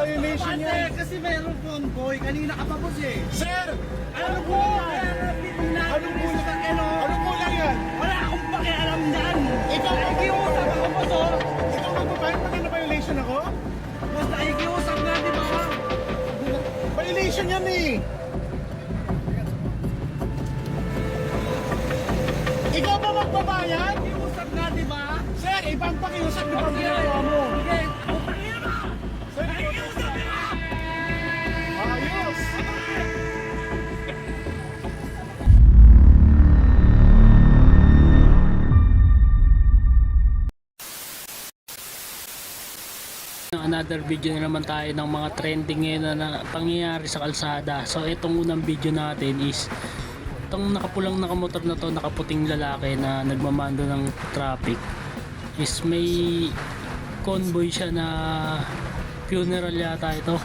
violation yan. Kasi mayroong convoy. Kanina ka pa boss eh. Sir! Ano po? Anong kulang? Anong kulang yan? Wala akong pakialam dyan. Ikaw ang Nakikiusap ako boss oh. Ikaw magbabayad pag na-violation ako? Boss, nakikiusap nga di ba? Violation yan eh! Ikaw ba magbabayad? Nakikiusap nga di ba? Sir, ibang pakiusap di ba ang ginagawa mo? Sige, ako kanina ba? Sir, Nakikiusap di ba? ayos! Another video na naman tayo ng mga trending ngayon na pangyayari sa kalsada. So itong unang video natin is itong nakapulang nakamotor na to, nakaputing lalaki na nagmamando ng traffic, is may convoy siya na funeral yata ito.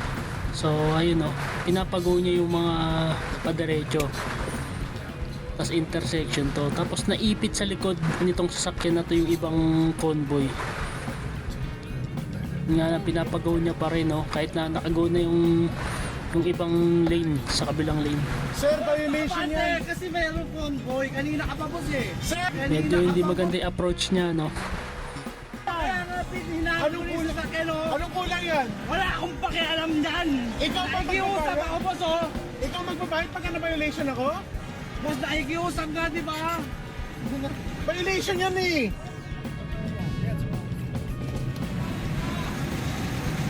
So ayun o, pinapago niya yung mga padiretso, tapos intersection to, tapos naipit sa likod nitong sasakyan na to yung ibang convoy nga na pinapagaw niya pa rin, no? Kahit na nakagaw na yung ibang lane sa kabilang lane. Sir, violation yan! Kasi mayroong convoy. Kanina ka pa boss eh. Sir! Medyo hindi maganda yung approach niya, no? Kaya nga pininahan Anong ko yung kulang? sasakyan oh. Anong kulang yan? Wala akong pakialam dyan. Ikaw ba Nakikiusap magbabayad? ako boss oh. Ikaw magbabayad pag na-violation ako? Boss, nakikiusap nga di ba? Violation yan eh!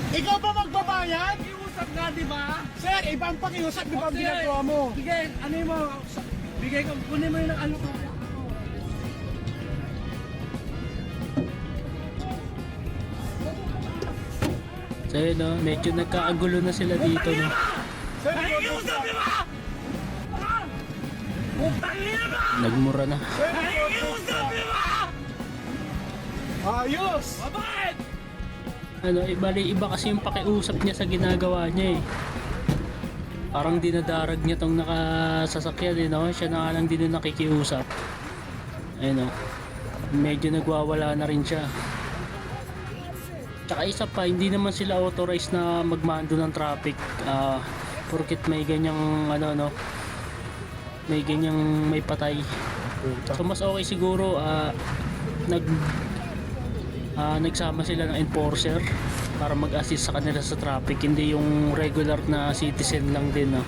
Ikaw ba magbabayad? Nakikiusap nga di ba? Sir, ibang pakiusap di ba ang Sige. ginagawa mo? Sige, ano mo? Bigay ko, kunin mo yung ano ko. So yun, no? Medyo nagkaagulo na sila dito, no? Sir, Nakikiusap di ba? Tangina ba? Nagmura na. Nakikiusap di ba? ayos! Bakit? Ano, iba kasi yung pakiusap niya sa ginagawa niya eh. Parang dinadarag niya tong nakasasakyan eh, no? Siya na nga lang din yung nakikiusap. Ayun, no? Medyo nagwawala na rin siya. Tsaka isa pa, hindi naman sila authorized na magmando ng traffic, porket may ganyang ano, no? May ganyang may patay. So mas okay siguro nagsama sila ng enforcer para mag-assist sa kanila sa traffic, hindi yung regular na citizen lang din, no?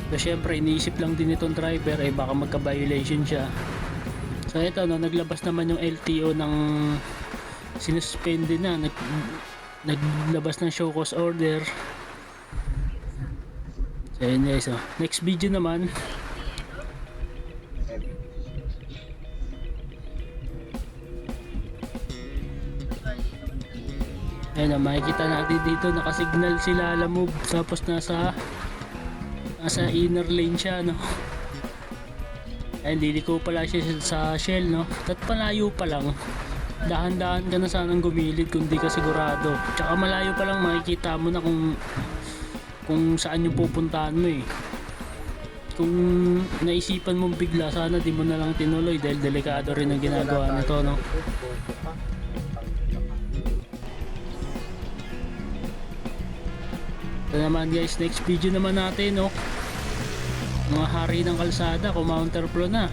So syempre iniisip lang din itong driver eh baka magka-violation siya. So ito, no, naglabas naman yung LTO ng sinuspende na, naglabas ng show cause order. So yun guys, oh. Next video naman, ayun na, makikita natin dito nakasignal si Lala Move, tapos nasa inner lane siya, no? Ayun, liliko pala siya sa Shell, no? At malayo pa lang, dahan-dahan ka na sanang gumilid kung di ka sigurado. Tsaka malayo pa lang makikita mo na kung saan yung pupuntahan mo eh. Kung naisipan mong bigla, sana di mo na lang tinuloy dahil delikado rin ang ginagawa nito, no? Ito naman guys, next video naman natin, no? Mga hari ng kalsada, kumounter flow na.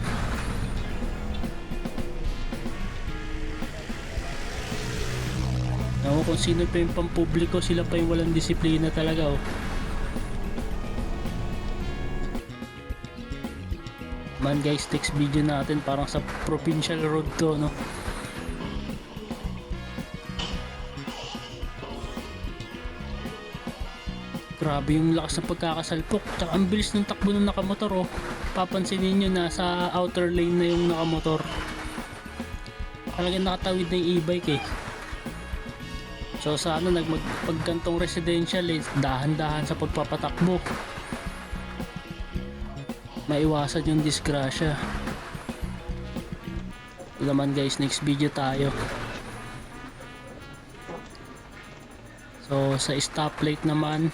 Ako kung sino pa yung pampubliko, sila pa yung walang disiplina talaga, oh. Man guys, next video natin parang sa provincial road to, no? Grabe yung lakas ng pagkakasalpok. Tsaka ang bilis ng takbo ng nakamotor, oh. Papansinin nyo na sa outer lane na yung nakamotor. Talagang nakatawid na yung e-bike eh. So sana pagkantong residential eh, dahan-dahan sa pagpapatakbo. Maiwasan yung disgrasya. Ito naman guys, next video tayo. So sa stoplight naman,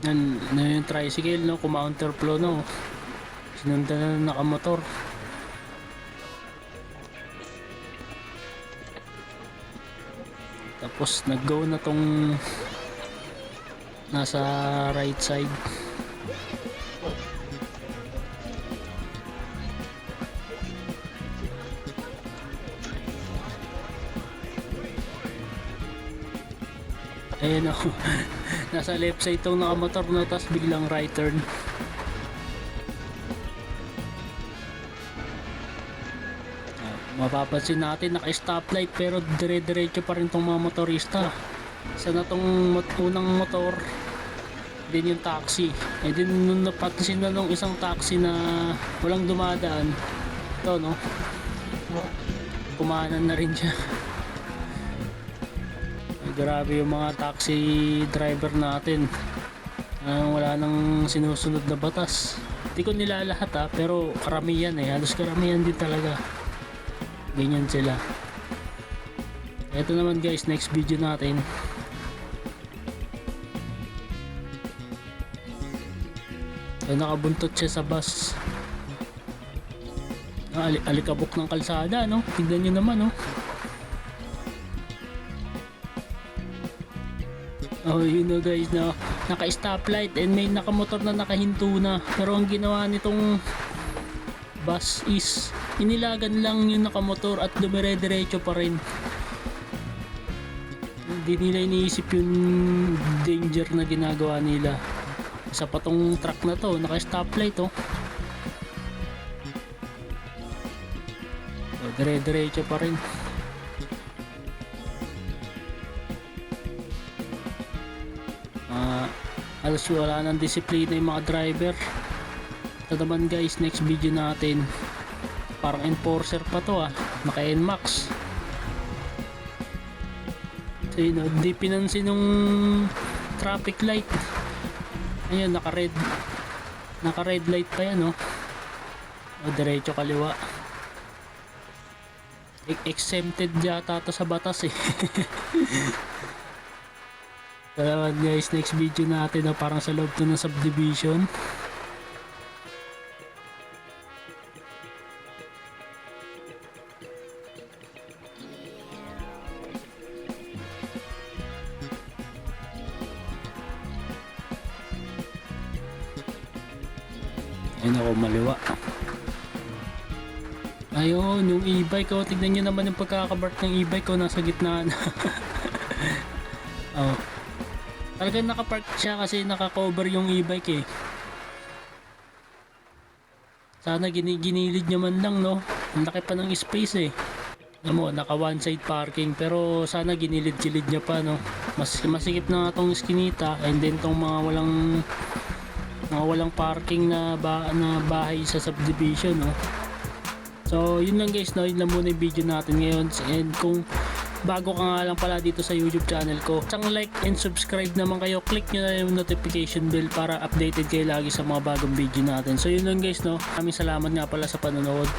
yung tricycle, no, kumounter flow, no, sinundan na ng nakamotor. Tapos nag-go na tong nasa right side. Ayan o. Nasa left side tong nakamotor na, tapos biglang right turn. Mapapansin natin naka-stoplight pero dire-diretso pa rin tong mga motorista. Isa na tong unang motor, din yung taxi. Eh din nung napansin na nung isang taxi na walang dumadaan, ito no, kumanan na rin siya. Grabe yung mga taxi driver natin, wala nang sinusunod na batas. Hindi ko nila lahat pero karamihan halos karamihan din talaga. Ganyan sila. Ito naman guys, next video natin. Nakabuntot siya sa bus. Alikabok ng kalsada, no? Tignan nyo naman, no? Oh, you know guys, no? Naka-stoplight and may nakamotor na nakahinto na. Pero ang ginawa nitong bus is inilagan lang yung nakamotor at dumire-diretso pa rin. Hindi nila iniisip yung danger na ginagawa nila. Isa pa tong truck na to, naka-stoplight oh. So, dire-diretso pa rin. Alas wala ng disiplina yung mga driver. Ito naman guys, next video natin, parang enforcer pa to naka NMAX. So yun, di pinansin yung traffic light. Ayun, naka red light pa yan diretso kaliwa. Exempted yata to sa batas Salamat guys, next video natin parang sa loob to ng subdivision. Ayun ako, maliwa. Ayun, yung e-bike tignan nyo naman yung pagkakabark ng e-bike nasa gitna na. Oh. Talagang nakapark siya kasi nakakover yung e-bike Sana ginilid niya man lang, no? Ang laki pa ng space Alam mo, naka one side parking pero sana ginilid-gilid niya pa, no? Masikip na nga tong iskinita and then tong mga walang parking na bahay sa subdivision, no? So yun lang guys, no? Yun lang muna yung video natin ngayon. And kung bago ka nga lang pala dito sa YouTube channel ko, isang like and subscribe naman kayo. Click nyo na yung notification bell para updated kayo lagi sa mga bagong video natin. So yun lang guys, no? Maraming salamat nga pala sa panonood.